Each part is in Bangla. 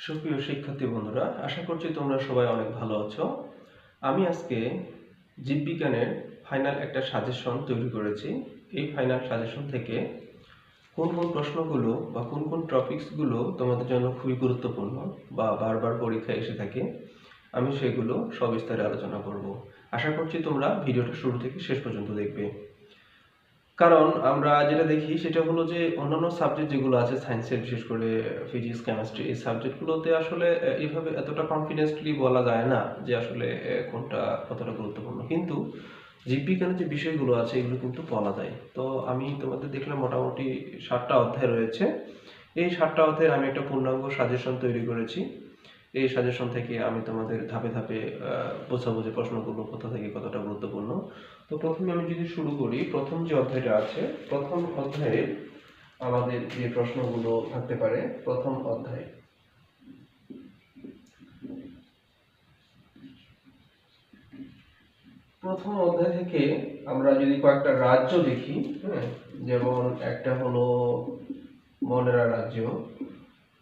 সুপ্রিয় শিক্ষার্থী বন্ধুরা, আশা করছি তোমরা সবাই অনেক ভালো আছো। আমি আজকে জীববিজ্ঞানের ফাইনাল একটা সাজেশন তৈরি করেছি। এই ফাইনাল সাজেশন থেকে কোন কোন প্রশ্নগুলো বা কোন কোন টপিকসগুলো তোমাদের জন্য খুবই গুরুত্বপূর্ণ বা বারবার পরীক্ষায় এসে থাকে, আমি সেগুলো সবিস্তারে আলোচনা করব। আশা করছি তোমরা ভিডিওটা শুরু থেকে শেষ পর্যন্ত দেখবে। কারণ আমরা যেটা দেখি সেটা হলো যে অন্যান্য সাবজেক্ট যেগুলো আছে সায়েন্সের, বিশেষ করে ফিজিক্স, কেমিস্ট্রি, এই সাবজেক্টগুলোতে আসলে এইভাবে এতটা কনফিডেন্সলি বলা যায় না যে আসলে কোনটা কতটা গুরুত্বপূর্ণ, কিন্তু জীববিজ্ঞানের যে বিষয়গুলো আছে এগুলো কিন্তু বলা যায়। তো আমি তোমাদের দেখলাম মোটামুটি 7টা অধ্যায় রয়েছে। এই 7টা অধ্যায়ের আমি একটা পূর্ণাঙ্গ সাজেশন তৈরি করেছি। এই সাজেশন থেকে আমি তোমাদের ধাপে ধাপে বোঝাবো যে প্রশ্নগুলো কোথা থেকে কতটা গুরুত্বপূর্ণ। তো প্রথমে আমি যদি শুরু করি, প্রথম যে অধ্যায়টা আছে, প্রথম অধ্যায়ে আমাদের যে প্রশ্নগুলো থাকতে পারে, প্রথম অধ্যায় থেকে আমরা যদি কয়েকটা রাজ্য দেখি, হ্যাঁ, যেমন একটা হলো মনেরা রাজ্য,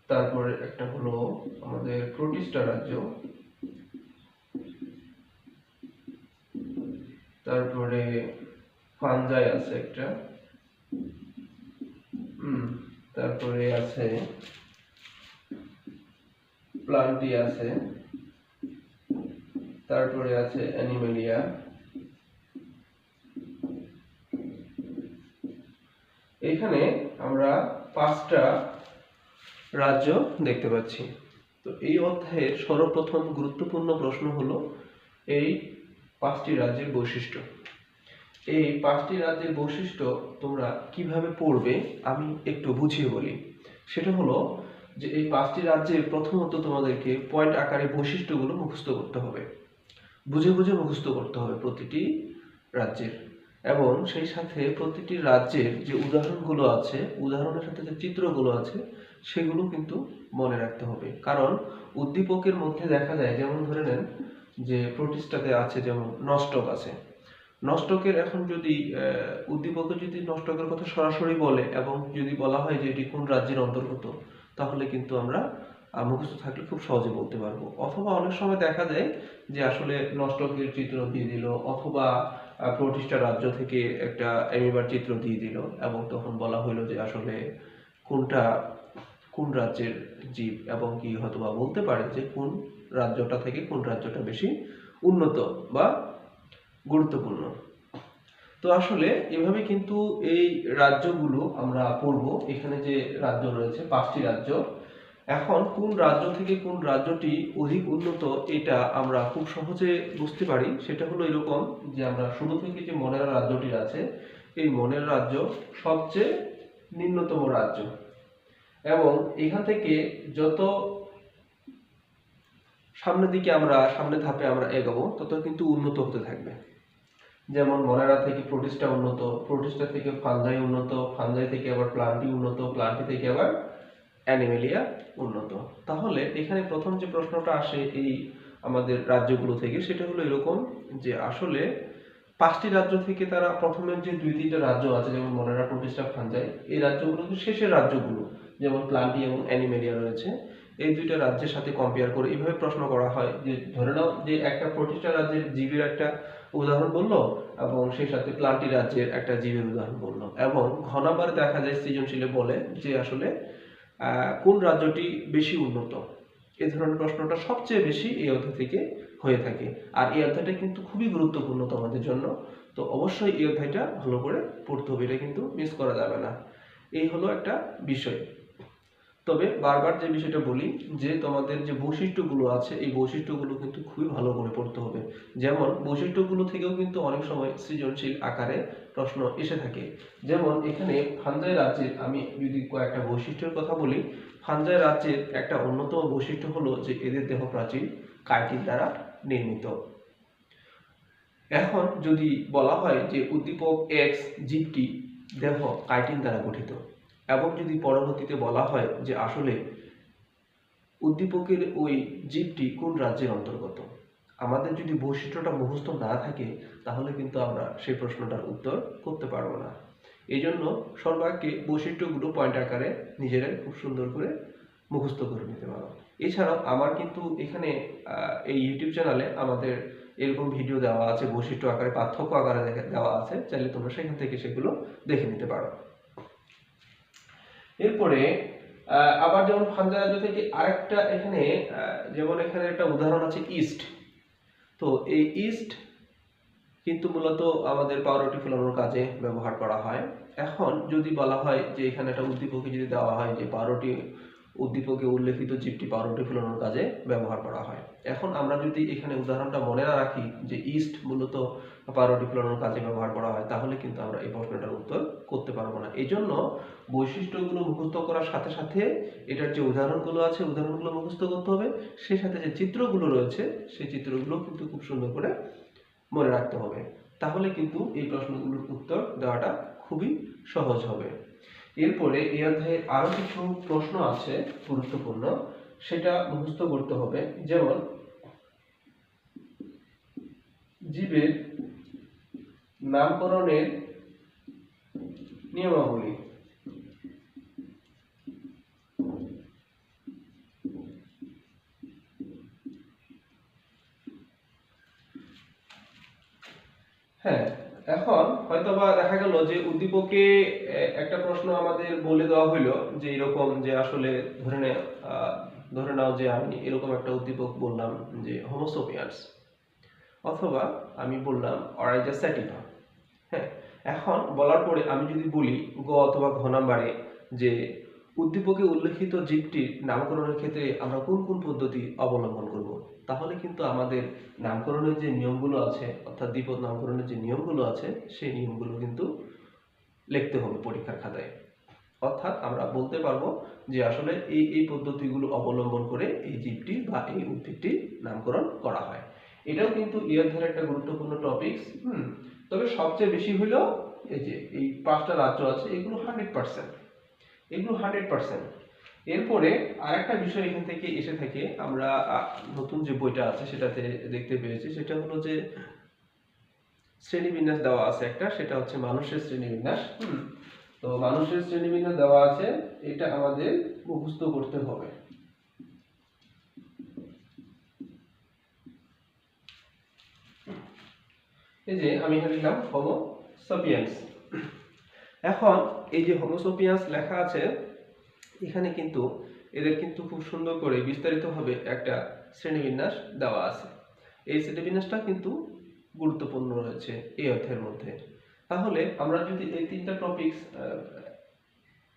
তারপরে একটা হলো আমাদের প্রোটিস্টা রাজ্য, তারপরে ফানজাই আছে একটা, তারপরে আছে প্লান্টি আছে, তারপরে আছে অ্যানিমেলিয়া। এখানে আমরা 5টা রাজ্য দেখতে পাচ্ছি। তো এই অধ্যায়ের সর্বপ্রথম গুরুত্বপূর্ণ প্রশ্ন হলো এই 5টি রাজ্যের বৈশিষ্ট্য। এই 5টি রাজ্যের বৈশিষ্ট্য তোমরা কিভাবে পড়বে আমি একটু বুঝিয়ে বলি। সেটা হলো যে এই 5টি রাজ্যের প্রথমত তোমাদেরকে পয়েন্ট আকারে বৈশিষ্ট্যগুলো মুখস্থ করতে হবে, বুঝে বুঝে মুখস্থ করতে হবে প্রতিটি রাজ্যের, এবং সেই সাথে প্রতিটি রাজ্যের যে উদাহরণগুলো আছে, উদাহরণের সাথে যে চিত্রগুলো আছে সেগুলো কিন্তু মনে রাখতে হবে। কারণ উদ্দীপকের মধ্যে দেখা যায়, যেমন ধরে নেন যে প্রোটিস্টাতে আছে যেমন নস্টক আছে, নস্টকের এখন যদি উদ্দীপকে যদি নস্টকের কথা সরাসরি বলে এবং যদি বলা হয় যে এটি কোন রাজ্যের অন্তর্গত, তাহলে কিন্তু আমরা মুখস্থ থাকলে খুব সহজে বলতে পারবো। অথবা অনেক সময় দেখা যায় যে আসলে নস্টকের চিত্র দিয়ে দিল, অথবা প্রতিষ্ঠা রাজ্য থেকে একটা অ্যামিবার চিত্র দিয়ে দিল, এবং তখন বলা হলো যে আসলে কোনটা কোন রাজ্যের জীব, এবং কি হয়তোবা বলতে পারে যে কোন রাজ্যটা থেকে কোন রাজ্যটা বেশি উন্নত বা গুরুত্বপূর্ণ। তো আসলে এভাবে কিন্তু এই রাজ্যগুলো আমরা পড়ব। এখানে যে রাজ্য রয়েছে 5টি রাজ্য, এখন কোন রাজ্য থেকে কোন রাজ্যটি অধিক উন্নত এটা আমরা খুব সহজে বুঝতে পারি। সেটা হলো এরকম যে আমরা শুরু থেকে যে মনেরা রাজ্যটি আছে, এই মনের রাজ্য সবচেয়ে নিম্নতম রাজ্য, এবং এখান থেকে যত সামনের দিকে আমরা সামনের ধাপে আমরা এগোবো তত কিন্তু উন্নত হতে থাকবে। যেমন মনেরা থেকে প্রোটিস্টা উন্নত, প্রোটিস্টা থেকে ফানজাই উন্নত, ফানজাই থেকে আবার প্লান্টি উন্নত, প্লান্টি থেকে আবার অ্যানিমেলিয়া উন্নত। তাহলে এখানে প্রথম যে প্রশ্নটা আসে এই আমাদের রাজ্যগুলো থেকে, সেটা হলো এরকম যে আসলে 5টি রাজ্য থেকে তারা প্রথমের যে 2-3টা রাজ্য আছে যেমন মনেরা, প্রোটিস্টা, ফানজাই, এই রাজ্যগুলো শেষের রাজ্যগুলো যেমন প্লান্টি এবং অ্যানিমেলিয়া রয়েছে, এই 2টা রাজ্যের সাথে কম্পেয়ার করে এইভাবে প্রশ্ন করা হয় যে ধরে নাও যে একটা প্রতিষ্ঠা রাজ্যের জীবের একটা উদাহরণ বললো এবং সেই সাথে প্লান্টি রাজ্যের একটা জীবের উদাহরণ বললো, এবং ঘনাবার দেখা যায় সৃজনশীলে বলে যে আসলে কোন রাজ্যটি বেশি উন্নত। এই ধরনের প্রশ্নটা সবচেয়ে বেশি এই অধ্যায় থেকে হয়ে থাকে, আর এই অধ্যায়টা কিন্তু খুবই গুরুত্বপূর্ণ তোমাদের জন্য। তো অবশ্যই এই অধ্যায়টা ভালো করে পড়তে হবে, এটা কিন্তু মিস করা যাবে না। এই হলো একটা বিষয়। তবে বারবার যে বিষয়টা বলি যে তোমাদের যে বৈশিষ্ট্যগুলো আছে এই বৈশিষ্ট্যগুলো কিন্তু খুবই ভালো করে পড়তে হবে। যেমন বৈশিষ্ট্যগুলো থেকেও কিন্তু অনেক সময় সৃজনশীল আকারে প্রশ্ন এসে থাকে। যেমন এখানে ফানজাই রাজ্যের আমি যদি কয়েকটা বৈশিষ্ট্যের কথা বলি, ফানজাই রাজ্যের একটা অন্যতম বৈশিষ্ট্য হলো যে এদের দেহ প্রাচীর কাইটিন দ্বারা নির্মিত। এখন যদি বলা হয় যে উদ্দীপক এক্স জীবটি দেহ কাইটিন দ্বারা গঠিত, এবং যদি পরবর্তীতে বলা হয় যে আসলে উদ্দীপকের ওই জীবটি কোন রাজ্যের অন্তর্গত, আমাদের যদি বৈশিষ্ট্যটা মুখস্থ না থাকে তাহলে কিন্তু আমরা সেই প্রশ্নটার উত্তর করতে পারবো না। এই জন্য সর্বাগ্রে বৈশিষ্ট্যগুলো পয়েন্ট আকারে নিজেরাই খুব সুন্দর করে মুখস্থ করে নিতে পারো। এছাড়াও আমার কিন্তু এখানে এই ইউটিউব চ্যানেলে আমাদের এরকম ভিডিও দেওয়া আছে, বৈশিষ্ট্য আকারে, পার্থক্য আকারে দেওয়া আছে, চাইলে তোমরা সেখান থেকে সেগুলো দেখে নিতে পারো। এরপরে আবার যেমন ফাংশন রাজ্য থেকে আরেকটা এখানে যেমন এখানে একটা উদাহরণ আছে ইস্ট। তো এই ইস্ট কিন্তু মূলত আমাদের পাউরুটি ফোলানোর কাজে ব্যবহার করা হয়। এখন যদি বলা হয় যে এখানে একটা উদ্দীপকে যদি দেওয়া হয় যে পাউরুটি উদ্দীপকে উল্লেখিত জীবটি পাউরুটি ফোলানোর কাজে ব্যবহার করা হয়, এখন আমরা যদি এখানে উদাহরণটা মনে না রাখি যে ইস্ট মূলত পাউরুটি ফোলানোর কাজে ব্যবহার করা হয়, তাহলে কিন্তু আমরা এই প্রশ্নটার উত্তর করতে পারবো না। এই জন্য বৈশিষ্ট্যগুলো মুখস্থ করার সাথে সাথে এটার যে উদাহরণগুলো আছে উদাহরণগুলো মুখস্থ করতে হবে, সেই সাথে যে চিত্রগুলো রয়েছে সেই চিত্রগুলো কিন্তু খুব সুন্দর করে মনে রাখতে হবে। তাহলে কিন্তু এই প্রশ্নগুলোর উত্তর দেওয়াটা খুবই সহজ হবে। এরপরে এই অধ্যায়ে আরো কিছু প্রশ্ন আছে গুরুত্বপূর্ণ, সেটা মুখস্থ করতে হবে। যেমন জীবের নামকরণের নিয়মাবলী। হ্যাঁ, এখন হয়তোবা দেখা গেল যে উদ্দীপকে একটা প্রশ্ন আমাদের বলে দেওয়া হইলো যে এরকম যে আসলে ধরে নাও যে আমি এরকম একটা উদ্দীপক বললাম যে হোমোসেপিয়ান্স, অথবা আমি বললাম অরাইজা স্যাটিভা। হ্যাঁ, এখন বলার পরে আমি যদি বলি গ অথবা ঘ নাম্বারে যে উদ্দীপকে উল্লেখিত জীবটির নামকরণের ক্ষেত্রে আমরা কোন কোন পদ্ধতি অবলম্বন করব, তাহলে কিন্তু আমাদের নামকরণের যে নিয়মগুলো আছে, অর্থাৎ দ্বিপদ নামকরণের যে নিয়মগুলো আছে সেই নিয়মগুলো কিন্তু লিখতে হবে পরীক্ষার খাতায়। অর্থাৎ আমরা বলতে পারবো যে আসলে এই এই পদ্ধতিগুলো অবলম্বন করে এই জীবটি বা এই উদ্ভিদটির নামকরণ করা হয়। এটাও কিন্তু ধরে একটা গুরুত্বপূর্ণ টপিকস। তবে সবচেয়ে বেশি হলো এই যে এই 5টা রাজ্য আছে, এগুলো 100%, এগুলো 100%। এরপরে আরেকটা বিষয় এখান থেকে এসে থাকে, আমরা নতুন যে বইটা আছে সেটাতে দেখতে পেয়েছি, সেটা হলো যে শ্রেণীবিন্যাস দেওয়া আছে একটা, সেটা হচ্ছে মানুষের শ্রেণীবিন্যাস। তো মানুষের শ্রেণীবিন্যাস দেওয়া আছে, এটা আমাদের মুখস্থ করতে হবে। এই যে আমি এখানে লিখলাম হোমো সাপিয়েন্স। এখন এই যে হোমো সাপিয়েন্স লেখা আছে এখানে কিন্তু এদের কিন্তু খুব সুন্দর করে বিস্তারিতভাবে একটা শ্রেণীবিন্যাস দেওয়া আছে। এই শ্রেণীবিন্যাসটা কিন্তু গুরুত্বপূর্ণ রয়েছে এই অধ্যায়ের মধ্যে। তাহলে আমরা যদি এই 3টা টপিকস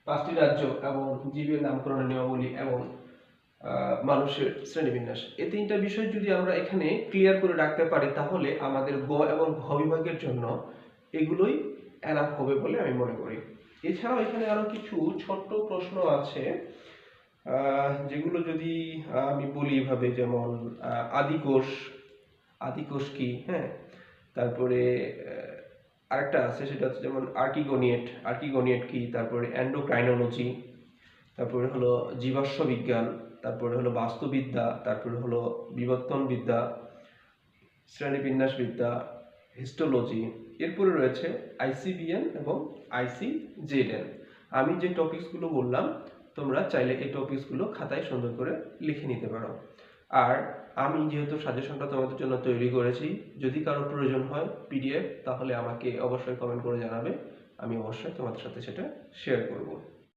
5টি রাজ্য এবং জীবের নামকরণের নিয়মাবলী এবং মানুষের শ্রেণীবিন্যাস, এই 3টা বিষয় যদি আমরা এখানে ক্লিয়ার করে রাখতে পারি, তাহলে আমাদের গ এবং ঘ বিভাগের জন্য এগুলোই এনাফ হবে বলে আমি মনে করি। এছাড়াও এখানে আরো কিছু ছোট্ট প্রশ্ন আছে যেগুলো যদি আমি বলি এভাবে, যেমন আদিকোষ কি, হ্যাঁ, তারপরে আরেকটা আছে সেটা হচ্ছে যেমন আর্কিগোনিয়েট কি, তারপরে এন্ডোক্রাইনোলজি, তারপরে হলো জীবাশ্ম বিজ্ঞান, তারপরে হলো বাস্তুবিদ্যা, তারপরে হলো বিবর্তনবিদ্যা, শ্রেণীবিন্যাসবিদ্যা, হিস্টোলজি। এরপরে রয়েছে আইসিবিএন এবং আইসিজেডএন। আমি যে টপিকসগুলো বললাম তোমরা চাইলে এই টপিকসগুলো খাতায় সুন্দর করে লিখে নিতে পারো। আর আমি যেহেতু সাজেশনটা তোমাদের জন্য তৈরি করেছি, যদি কারো প্রয়োজন হয় পিডিএফ, তাহলে আমাকে অবশ্যই কমেন্ট করে জানাবে, আমি অবশ্যই তোমাদের সাথে সেটা শেয়ার করব।